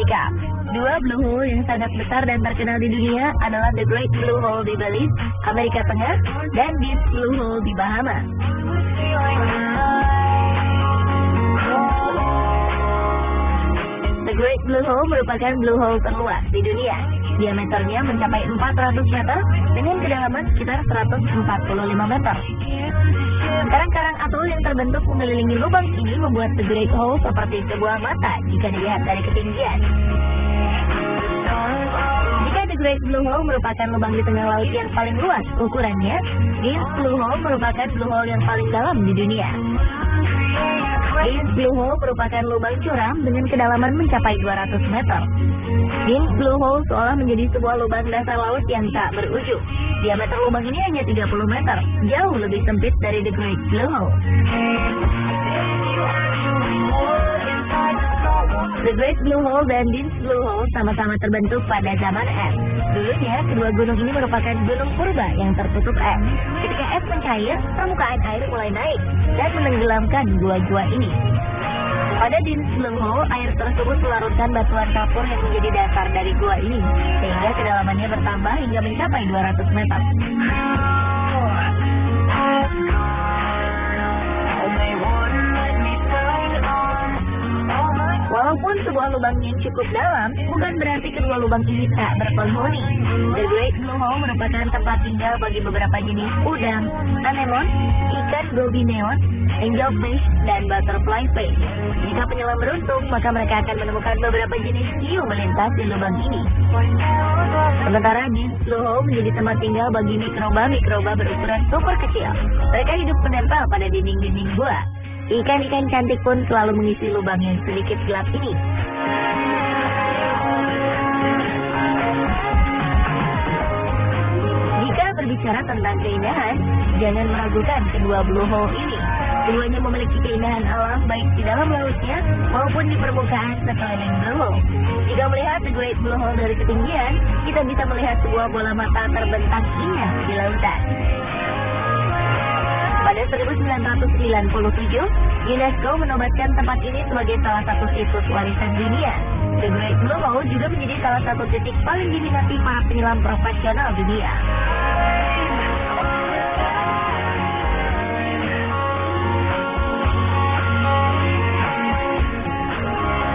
Amerika. Dua blue hole yang sangat besar dan terkenal di dunia adalah The Great Blue Hole di Belize, Amerika Tengah, dan Deep Blue Hole di Bahama. The Great Blue Hole merupakan blue hole terluas di dunia. Diameternya mencapai 400 meter dengan kedalaman sekitar 145 meter. Karang-karang atol yang terbentuk mengelilingi lubang ini membuat The Great Hole seperti sebuah mata jika dilihat dari ketinggian. Jika The Great Blue Hole merupakan lubang di tengah laut yang paling luas ukurannya, Deep Blue Hole merupakan blue hole yang paling dalam di dunia. Deep Blue Hole merupakan lubang curam dengan kedalaman mencapai 200 meter. Deep Blue Hole seolah menjadi sebuah lubang dasar laut yang tak berujung. Diameter lubang ini hanya 30 meter, jauh lebih sempit dari The Great Blue Hole. The Great Blue Hole dan Deep Blue Hole sama-sama terbentuk pada zaman es. Dulunya, kedua gunung ini merupakan gunung purba yang tertutup es. Ketika es mencair, permukaan air mulai naik dan menenggelamkan gua-gua ini. Pada Deep Blue Hole, air tersebut melarutkan batuan kapur yang menjadi dasar dari gua ini, sehingga kedalamannya bertambah hingga mencapai 200 meter. Walaupun sebuah lubang yang cukup dalam, bukan berarti kedua lubang ini tak berpenghuni. The Great Blue Hole merupakan tempat tinggal bagi beberapa jenis udang, anemon, ikan gobi neon, angelfish, dan butterfly fish. Jika penyelam beruntung, maka mereka akan menemukan beberapa jenis hiu melintas di lubang ini. Sementara Deep Blue Hole menjadi tempat tinggal bagi mikroba-mikroba berukuran super kecil. Mereka hidup menempel pada dinding-dinding gua. Ikan-ikan cantik pun selalu mengisi lubang yang sedikit gelap ini. Jika berbicara tentang keindahan, jangan meragukan kedua blue hole ini. Keduanya memiliki keindahan alam baik di dalam lautnya maupun di permukaan sekeliling blue hole. Jika melihat The Great Blue Hole dari ketinggian, kita bisa melihat sebuah bola mata terbentang indah di lautan. Pada 1997, UNESCO menobatkan tempat ini sebagai salah satu situs warisan dunia. The Great Blue Hole juga menjadi salah satu titik paling diminati para penyelam profesional dunia.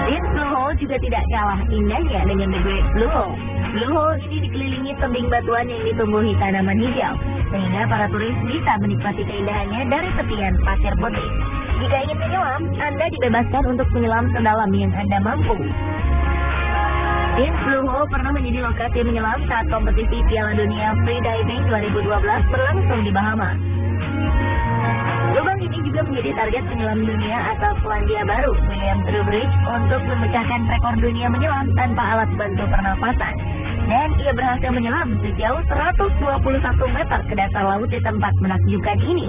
Deep Blue Hole juga tidak kalah indahnya dengan The Great Blue Hole. Blue Hole ini dikelilingi tebing batuan yang ditumbuhi tanaman hijau, sehingga para turis bisa menikmati keindahannya dari tepian pasir putih. Jika ingin menyelam, Anda dibebaskan untuk menyelam sedalam yang Anda mampu. Deep Blue Hole pernah menjadi lokasi menyelam saat kompetisi Piala Dunia Freediving 2012 berlangsung di Bahama. Lubang ini juga menjadi target penyelam dunia asal Selandia Baru, William Trowbridge, untuk memecahkan rekor dunia menyelam tanpa alat bantu pernapasan. Dan ia berhasil menyelam sejauh 121 meter ke dasar laut di tempat menakjubkan ini.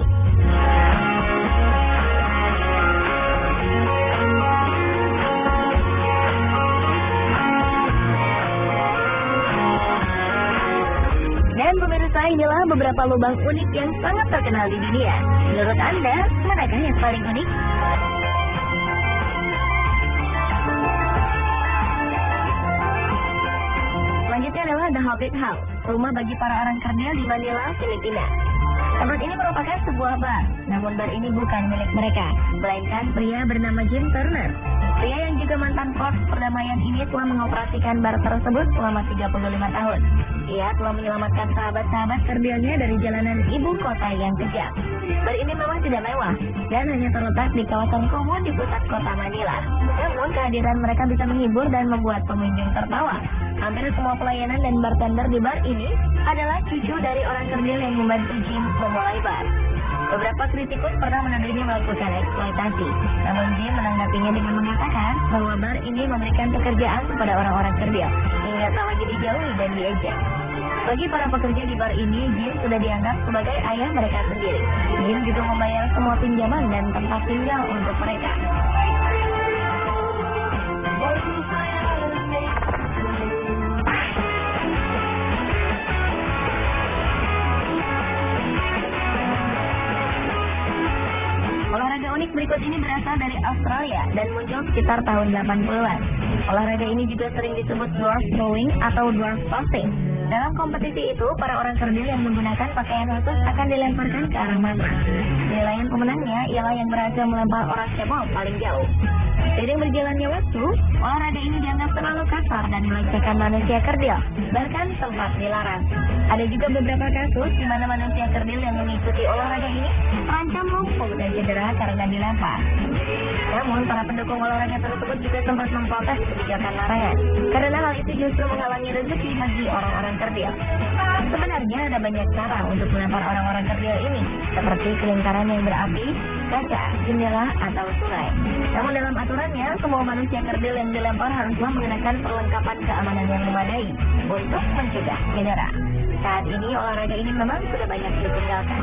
Dan pemirsa, inilah beberapa lubang unik yang sangat terkenal di dunia. Menurut Anda, manakah yang paling unik? Selanjutnya adalah The Hobbit House, rumah bagi para orang kerdil di Manila, Filipina. Tempat ini merupakan sebuah bar, namun bar ini bukan milik mereka, melainkan pria bernama Jim Turner. Pria yang juga mantan korps perdamaian ini telah mengoperasikan bar tersebut selama 35 tahun. Ia telah menyelamatkan sahabat-sahabat kerdilnya dari jalanan ibu kota yang kejam. Bar ini memang tidak mewah dan hanya terletak di kawasan kumuh di pusat kota Manila. Namun kehadiran mereka bisa menghibur dan membuat pengunjung tertawa. Hampir semua pelayanan dan bartender di bar ini adalah cucu dari orang kerdil yang membantu Jim memulai bar. Beberapa kritikus pernah menuduhnya melakukan eksploitasi, namun Jim menanggapinya dengan mengatakan bahwa bar ini memberikan pekerjaan kepada orang-orang kerdil, hingga tak lagi dijauhi dan diejek. Bagi para pekerja di bar ini, Jim sudah dianggap sebagai ayah mereka sendiri. Jim juga membayar semua pinjaman dan tempat tinggal untuk mereka. Olahraga unik berikut ini berasal dari Australia dan muncul sekitar tahun 80-an. Olahraga ini juga sering disebut dwarf throwing atau dwarf tossing. Dalam kompetisi itu, para orang kerdil yang menggunakan pakaian khusus akan dilemparkan ke arah masa. Penilaian pemenangnya ialah yang berhasil melempar orang cebol paling jauh. Seiring berjalannya waktu, olahraga ini dianggap terlalu kasar dan melecehkan manusia kerdil, bahkan sempat dilarang. Ada juga beberapa kasus di mana manusia kerdil yang mengikuti olahraga ini terancam lumpuh dan cedera karena dilempar. Namun, para pendukung olahraga tersebut juga sempat memprotes kebijakan larangan, karena hal itu justru menghalangi rezeki bagi orang-orang kerdil. Sebenarnya ada banyak cara untuk melempar orang-orang kerdil ini, seperti kelingkaran yang berapi, kaca, jendela, atau sungai. Namun dalam aturannya, semua manusia kerdil yang dilempar haruslah mengenakan perlengkapan keamanan yang memadai untuk mencegah cedera. Saat ini olahraga ini memang sudah banyak ditinggalkan.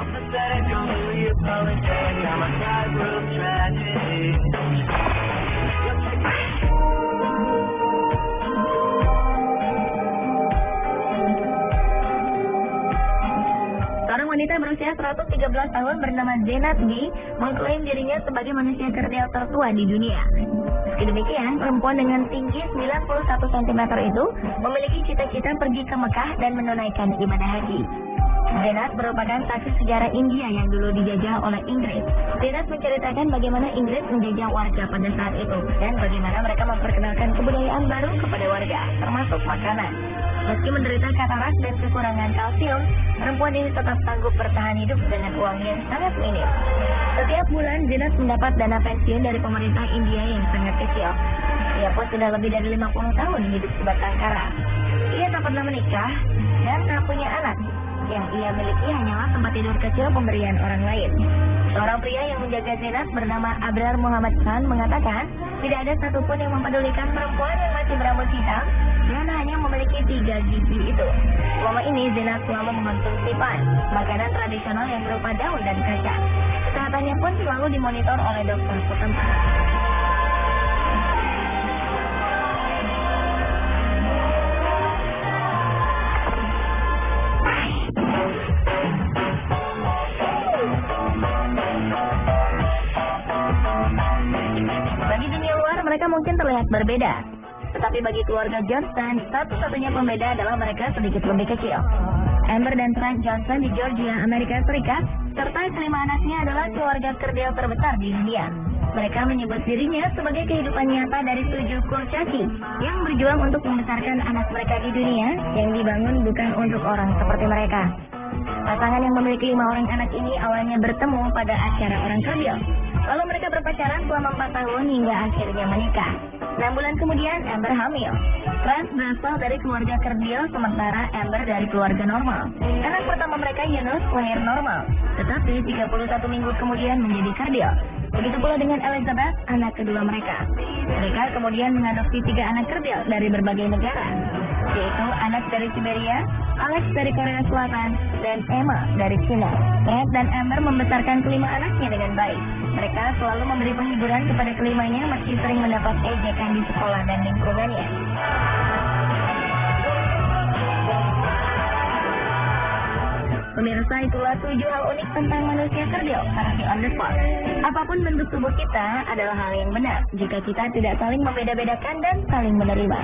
Seorang wanita berusia 113 tahun bernama Zenat B mengklaim dirinya sebagai manusia kerdil tertua di dunia. Meski demikian, perempuan dengan tinggi 91 cm itu memiliki cita-cita pergi ke Mekah dan menunaikan ibadah haji. Zenat merupakan saksi sejarah India yang dulu dijajah oleh Inggris. Zenat menceritakan bagaimana Inggris menjajah warga pada saat itu dan bagaimana mereka memperkenalkan kebudayaan baru kepada warga, termasuk makanan. Meski menderita katarak dan kekurangan kalsium, perempuan ini tetap sanggup bertahan hidup dengan uang yang sangat minim. Setiap bulan, Zenat mendapat dana pensiun dari pemerintah India yang sangat kecil. Ia pun sudah lebih dari 50 tahun hidup sebatang kara. Ia tak pernah menikah dan tak punya anak. Yang ia miliki hanyalah tempat tidur kecil pemberian orang lain. Seorang pria yang menjaga Zenat bernama Abrar Muhammad Khan mengatakan tidak ada satupun yang mempedulikan perempuan yang masih berambut hitam dan hanya memiliki 3 gigi itu. Selama ini Zenat selalu mengonsumsi pan, makanan tradisional yang berupa daun dan kacang. Kesehatannya pun selalu dimonitor oleh dokter setempat. Bagi dunia luar, mereka mungkin terlihat berbeda. Tetapi bagi keluarga Johnston, satu-satunya pembeda adalah mereka sedikit lebih kecil. Amber dan Frank Johnson di Georgia, Amerika Serikat, serta kelima anaknya adalah keluarga kerdil terbesar di dunia. Mereka menyebut dirinya sebagai kehidupan nyata dari 7 kurcaci yang berjuang untuk membesarkan anak mereka di dunia yang dibangun bukan untuk orang seperti mereka. Pasangan yang memiliki 5 orang anak ini awalnya bertemu pada acara orang kerdil. Lalu mereka berpacaran selama 4 tahun hingga akhirnya menikah. 6 bulan kemudian Amber hamil. Frank berasal dari keluarga kerdil, sementara Amber dari keluarga normal. Anak pertama mereka Yunus lahir normal, tetapi 31 minggu kemudian menjadi kerdil. Begitu pula dengan Elizabeth, anak kedua mereka. Mereka kemudian mengadopsi 3 anak kerdil dari berbagai negara, yaitu anak dari Siberia, Alex dari Korea Selatan, dan Emma dari Cina. Fred dan Amber membesarkan kelima anaknya dengan baik. Mereka selalu memberi penghiburan kepada kelimanya meski sering mendapat ejekan di sekolah dan lingkungannya. Pemirsa, itulah 7 hal unik tentang manusia kerdil versi On The Spot. Apapun bentuk tubuh kita adalah hal yang benar jika kita tidak saling membeda-bedakan dan saling menerima.